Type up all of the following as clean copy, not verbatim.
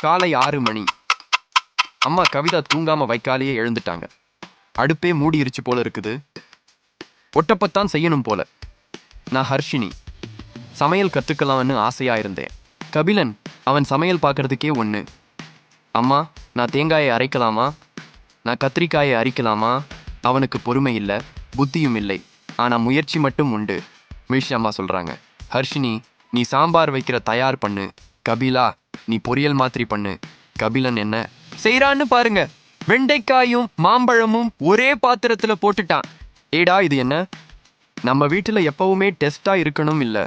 காலை 6 மணி. அம்மா கவிதா தூங்காம வைக்காலேயே எழுந்துட்டாங்க. அடுப்பே மூடிருச்சு போல இருக்குது. ஒட்டப்பத்தான் செய்யணும் போல. நான் ஹர்ஷினி. சமையல் கத்துக்கலாம்னு ஆசையா இருந்தேன். கபிலன் அவன் சமையல் பார்க்கறதுக்கே ஒன்று. அம்மா, நான் தேங்காயை அரைக்கலாமா? நான் கத்திரிக்காயை அரிக்கலாமா? அவனுக்கு பொறுமை இல்லை, புத்தியும் இல்லை. ஆனால் முயற்சி மட்டும் உண்டு. மிஷ் அம்மா சொல்கிறாங்க, ஹர்ஷினி, நீ சாம்பார் வைக்கிற தயார் பண்ணு. கபிலா, நீ பொரியல் மாத்திரி பண்ணு. கபிலன் என்ன செய்கிறான்னு பாருங்க. வெண்டைக்காயும் மாம்பழமும் ஒரே பாத்திரத்தில் போட்டுட்டான். ஏடா இது என்ன? நம்ம வீட்டில் எப்பவுமே டெஸ்ட்டாக இருக்கணும் இல்லை.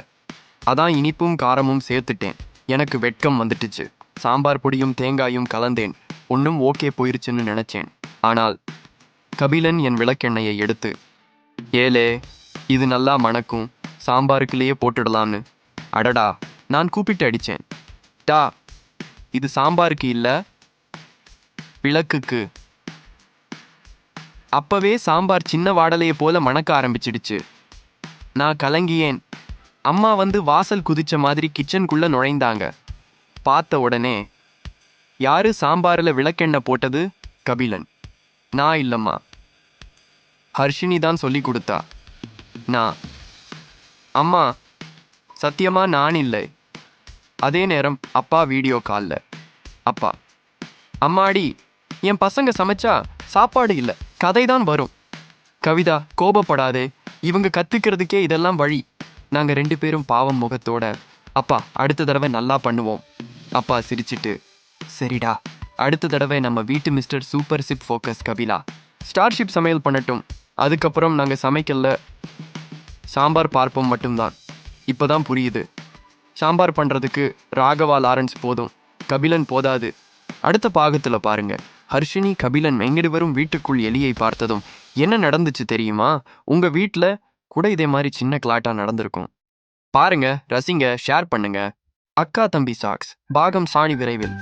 அதான் இனிப்பும் காரமும் சேர்த்துட்டேன். எனக்கு வெட்கம் வந்துட்டுச்சு. சாம்பார் பொடியும் தேங்காயும் கலந்தேன். ஒன்றும் ஓகே போயிருச்சுன்னு நினச்சேன். ஆனால் கபிலன் என் விளக்கெண்ணெயை எடுத்து, ஏலே, இது நல்லா மணக்கும், சாம்பாருக்குள்ளேயே போட்டுடலான்னு. அடடா, நான் கூப்பிட்டு அடித்தேன். டா, இது சாம்பாருக்கு இல்லை, விளக்குக்கு. அப்பவே சாம்பார் சின்ன வாடலையை போல மணக்க ஆரம்பிச்சிடுச்சு. நான் கலங்கியேன். அம்மா வந்து வாசல் குதிச்ச மாதிரி கிச்சனுக்குள்ள நுழைந்தாங்க. பார்த்த உடனே, யாரு சாம்பாரில் விளக்கெண்ணெய் போட்டது? கபிலன். நான் இல்லம்மா, ஹர்ஷினி தான் சொல்லி கொடுத்தா. நான். அம்மா, சத்தியமா நான் இல்லை. அதே நேரம் அப்பா வீடியோ காலில். அப்பா, அம்மாடி, என் பசங்க சமைச்சா சாப்பாடு இல்லை, கதை தான் வரும். கவிதா, கோபப்படாதே, இவங்க கத்துக்கிறதுக்கே இதெல்லாம் வழி. நாங்கள் 2 பேரும் பாவம் முகத்தோட, அப்பா அடுத்த தடவை நல்லா பண்ணுவோம். அப்பா சிரிச்சிட்டு, சரிடா, அடுத்த தடவை நம்ம வீட்டு mister super chip focus Kapila Starship சமையல் பண்ணட்டும். அதுக்கப்புறம் நாங்கள் சமைக்கல, சாம்பார் பார்ப்போம் மட்டும்தான். இப்போதான் புரியுது, சாம்பார் பண்ணுறதுக்கு ராகவா லாரன்ஸ் போதும், கபிலன் போதாது. அடுத்த பாகத்தில் பாருங்க. ஹர்ஷினி கபிலன் எங்கிட்டு வரும் வீட்டுக்குள் எலியை பார்த்ததும் என்ன நடந்துச்சு தெரியுமா? உங்கள் வீட்டில் கூட இதே மாதிரி சின்ன கிளாட்டா நடந்திருக்கும். பாருங்க, ரசிங்க, ஷேர் பண்ணுங்க. அக்கா தம்பி சாக்ஸ் பாகம் சாணி விரைவில்.